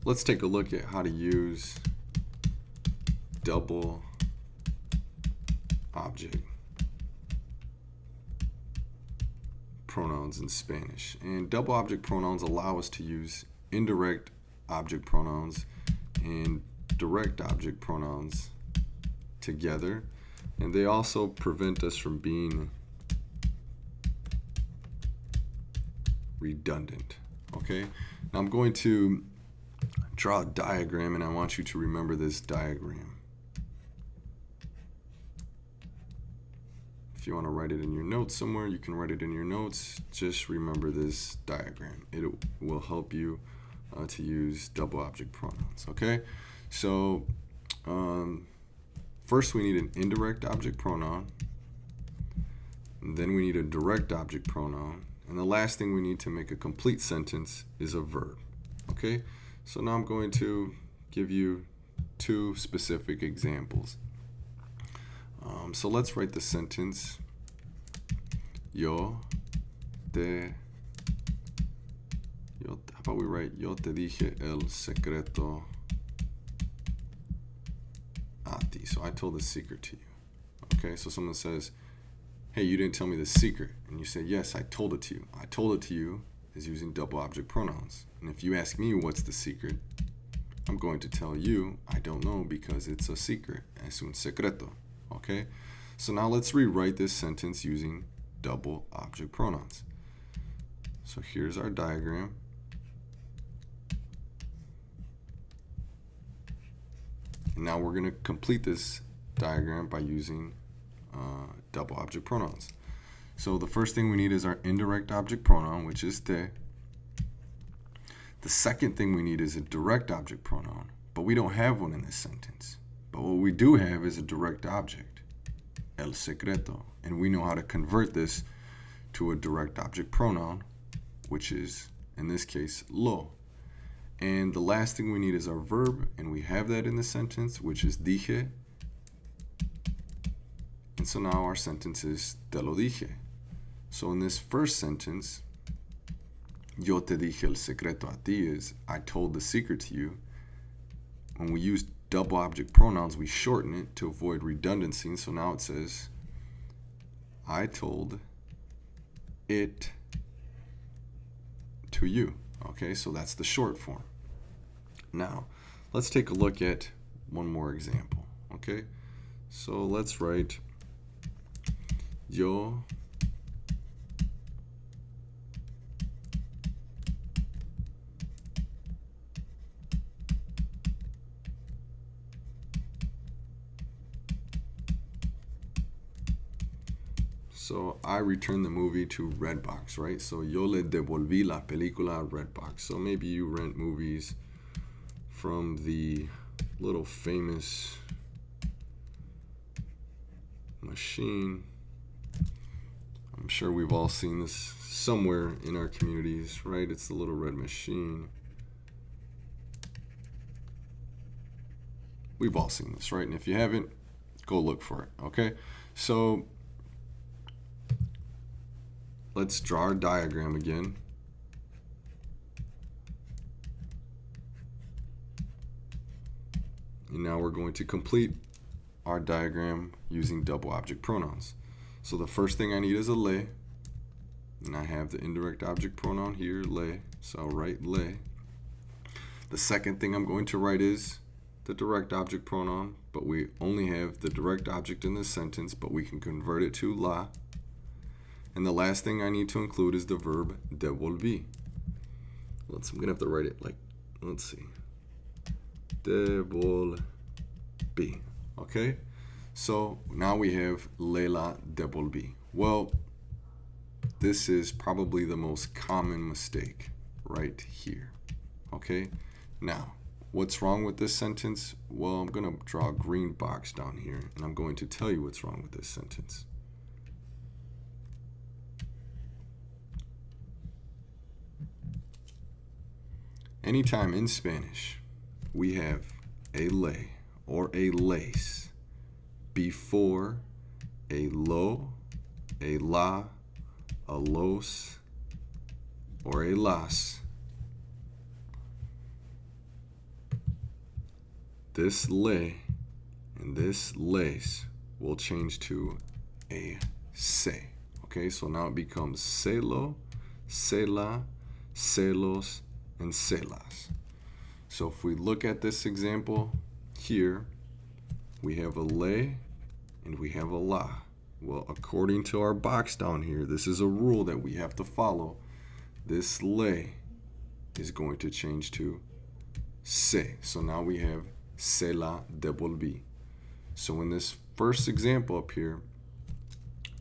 let's take a look at how to use double object pronouns in Spanish. And double object pronouns allow us to use indirect object pronouns and direct object pronouns together, and they also prevent us from being redundant. Okay, now I'm going to draw a diagram, and I want you to remember this diagram. If you want to write it in your notes somewhere, you can write it in your notes. Just remember this diagram. It will help you to use double object pronouns. Okay, so first we need an indirect object pronoun, and then we need a direct object pronoun, and the last thing we need to make a complete sentence is a verb. Okay, so now I'm going to give you two specific examples. So let's write the sentence. How about we write Yo te dije el secreto a ti. So I told the secret to you. Okay, so someone says, hey, you didn't tell me the secret. And you say, yes, I told it to you. I told it to you is using double object pronouns. And if you ask me what's the secret, I'm going to tell you I don't know because it's a secret. Es un secreto. Okay, so now let's rewrite this sentence using double object pronouns. So here's our diagram. And now we're going to complete this diagram by using double object pronouns. So the first thing we need is our indirect object pronoun, which is te. The second thing we need is a direct object pronoun, but we don't have one in this sentence. But what we do have is a direct object, el secreto, and we know how to convert this to a direct object pronoun, which is, in this case, lo. And the last thing we need is our verb, and we have that in the sentence, which is dije. And so now our sentence is te lo dije. So in this first sentence, yo te dije el secreto a ti is I told the secret to you. When we use double object pronouns, we shorten it to avoid redundancy. So now it says, I told it to you. Okay, so that's the short form. Now, let's take a look at one more example. Okay, so let's write yo So I returned the movie to Redbox, right? So yo le devolví la película a Redbox. So maybe you rent movies from the little famous machine. I'm sure we've all seen this somewhere in our communities, right? It's the little red machine. We've all seen this, right? And if you haven't, go look for it, okay? So let's draw our diagram again. And now we're going to complete our diagram using double object pronouns. So the first thing I need is a le, and I have the indirect object pronoun here, le, so I'll write le. The second thing I'm going to write is the direct object pronoun, but we only have the direct object in this sentence, but we can convert it to la. And the last thing I need to include is the verb devolví. I'm gonna have to write it like, let's see, devolví. Okay, so now we have le la devolví. Well, this is probably the most common mistake right here. Okay, now what's wrong with this sentence? Well, I'm gonna draw a green box down here, and I'm going to tell you what's wrong with this sentence. Anytime in Spanish we have a le or a les before a lo, a la, a los, or a las, this le and this les will change to a se. Okay, so now it becomes celo, cela, celos, and celas. So if we look at this example here, we have a le and we have a la. Well, according to our box down here, this is a rule that we have to follow. This le is going to change to se. So now we have se la devolví. So in this first example up here,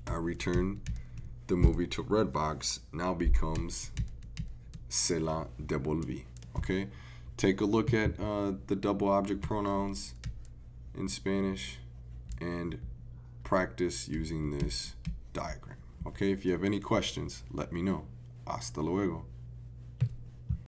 our return the movie to red box now becomes se la devolví. Okay, take a look at the double object pronouns in Spanish and practice using this diagram. Okay, if you have any questions, let me know. Hasta luego.